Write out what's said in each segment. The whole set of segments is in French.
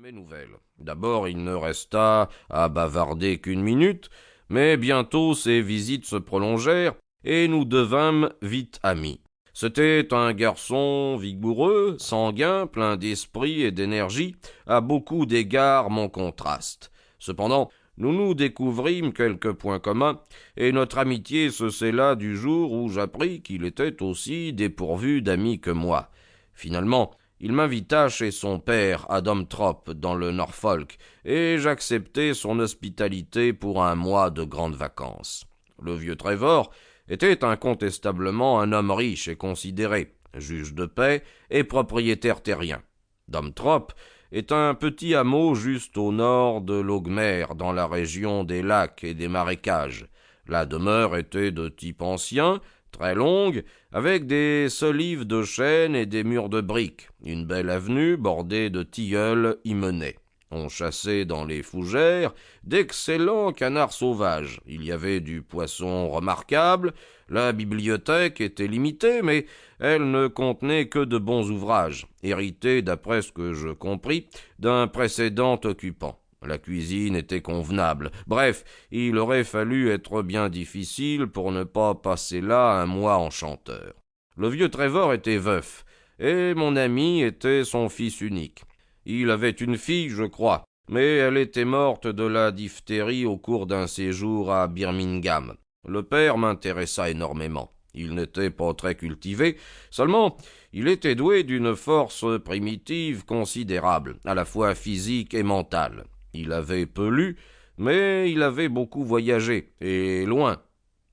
mes nouvelles. D'abord, il ne resta à bavarder qu'1 minute, mais bientôt ses visites se prolongèrent, et nous devînmes vite amis. C'était un garçon vigoureux, sanguin, plein d'esprit et d'énergie, à beaucoup d'égards mon contraste. Cependant, nous nous découvrîmes quelques points communs, et notre amitié se scella du jour où j'appris qu'il était aussi dépourvu d'amis que moi. Finalement, il m'invita chez son père à Domtrop, dans le Norfolk, et j'acceptai son hospitalité pour 1 mois de grandes vacances. Le vieux Trevor était incontestablement un homme riche et considéré, juge de paix et propriétaire terrien. Domtrop est un petit hameau juste au nord de Lougmer, dans la région des lacs et des marécages. La demeure était de type ancien, très longue, avec des solives de chêne et des murs de briques. Une belle avenue bordée de tilleuls y menait. On chassait dans les fougères d'excellents canards sauvages. Il y avait du poisson remarquable. La bibliothèque était limitée, mais elle ne contenait que de bons ouvrages, hérités, d'après ce que je compris, d'un précédent occupant. La cuisine était convenable. Bref, il aurait fallu être bien difficile pour ne pas passer là 1 mois enchanteur. Le vieux Trevor était veuf, et mon ami était son fils unique. Il avait une fille, je crois, mais elle était morte de la diphtérie au cours d'un séjour à Birmingham. Le père m'intéressa énormément. Il n'était pas très cultivé, seulement il était doué d'une force primitive considérable, à la fois physique et mentale. Il avait peu lu, mais il avait beaucoup voyagé, et loin.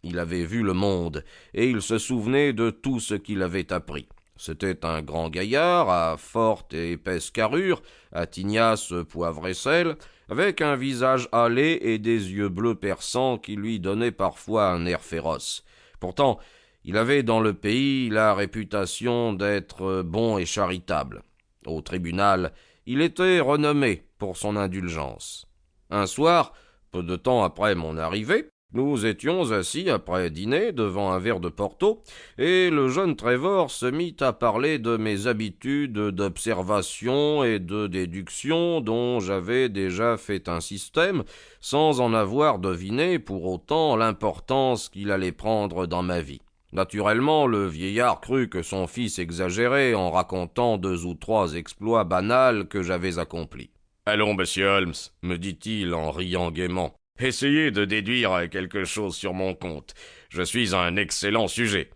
Il avait vu le monde, et il se souvenait de tout ce qu'il avait appris. C'était un grand gaillard, à forte et épaisse carrure, à tignasse poivre et sel, avec un visage hâlé et des yeux bleus perçants qui lui donnaient parfois un air féroce. Pourtant, il avait dans le pays la réputation d'être bon et charitable. Au tribunal, il était renommé pour son indulgence. Un soir, peu de temps après mon arrivée, nous étions assis après dîner devant un verre de Porto, et le jeune Trevor se mit à parler de mes habitudes d'observation et de déduction dont j'avais déjà fait un système, sans en avoir deviné pour autant l'importance qu'il allait prendre dans ma vie. Naturellement, le vieillard crut que son fils exagérait en racontant 2 ou 3 exploits banals que j'avais accomplis. « Allons, monsieur Holmes, me dit-il en riant gaiement. Essayez de déduire quelque chose sur mon compte. Je suis un excellent sujet. »«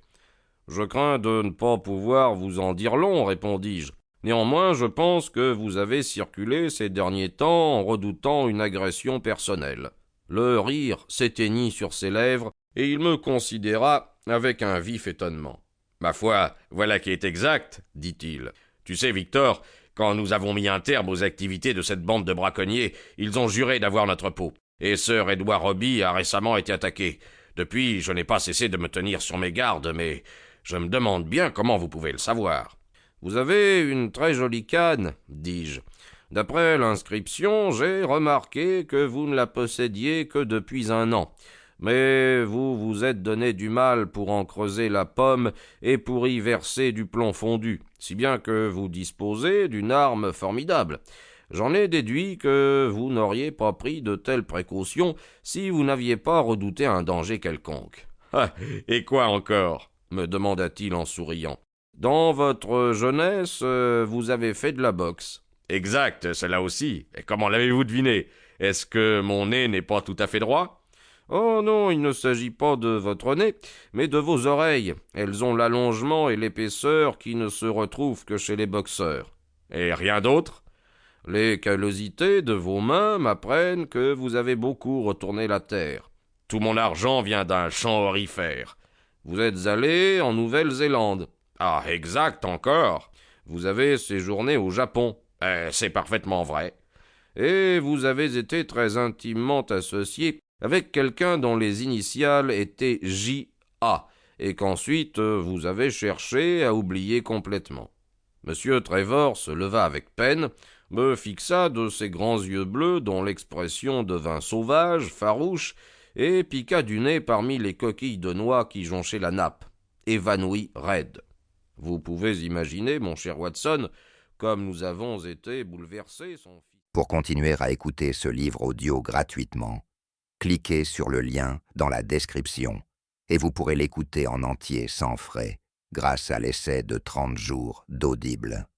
Je crains de ne pas pouvoir vous en dire long, répondis-je. Néanmoins, je pense que vous avez circulé ces derniers temps en redoutant une agression personnelle. » Le rire s'éteignit sur ses lèvres, et il me considéra avec un vif étonnement. « Ma foi, voilà qui est exact, dit-il. Tu sais, Victor, quand nous avons mis un terme aux activités de cette bande de braconniers, ils ont juré d'avoir notre peau. Et Sir Edward Robey a récemment été attaqué. Depuis, je n'ai pas cessé de me tenir sur mes gardes, mais je me demande bien comment vous pouvez le savoir. »« Vous avez une très jolie canne, dis-je. D'après l'inscription, j'ai remarqué que vous ne la possédiez que depuis 1 an. Mais vous vous êtes donné du mal pour en creuser la pomme et pour y verser du plomb fondu, si bien que vous disposez d'une arme formidable. J'en ai déduit que vous n'auriez pas pris de telles précautions si vous n'aviez pas redouté un danger quelconque. »« Ah, et quoi encore ?» me demanda-t-il en souriant. « Dans votre jeunesse, vous avez fait de la boxe. »« Exact, cela aussi. Et comment l'avez-vous deviné? Est-ce que mon nez n'est pas tout à fait droit ?»« Oh non, il ne s'agit pas de votre nez, mais de vos oreilles. Elles ont l'allongement et l'épaisseur qui ne se retrouvent que chez les boxeurs. »« Et rien d'autre ?»« Les callosités de vos mains m'apprennent que vous avez beaucoup retourné la terre. Tout mon argent vient d'un champ aurifère. Vous êtes allé en Nouvelle-Zélande. »« Ah, exact encore. Vous avez séjourné au Japon. »« C'est parfaitement vrai. »« Et vous avez été très intimement associé avec quelqu'un dont les initiales étaient J.A. et qu'ensuite vous avez cherché à oublier complètement. » Monsieur Trevor se leva avec peine, me fixa de ses grands yeux bleus dont l'expression devint sauvage, farouche, et piqua du nez parmi les coquilles de noix qui jonchaient la nappe, évanoui raide. Vous pouvez imaginer, mon cher Watson, comme nous avons été bouleversés, son fils. Pour continuer à écouter ce livre audio gratuitement, cliquez sur le lien dans la description et vous pourrez l'écouter en entier sans frais grâce à l'essai de 30 jours d'Audible.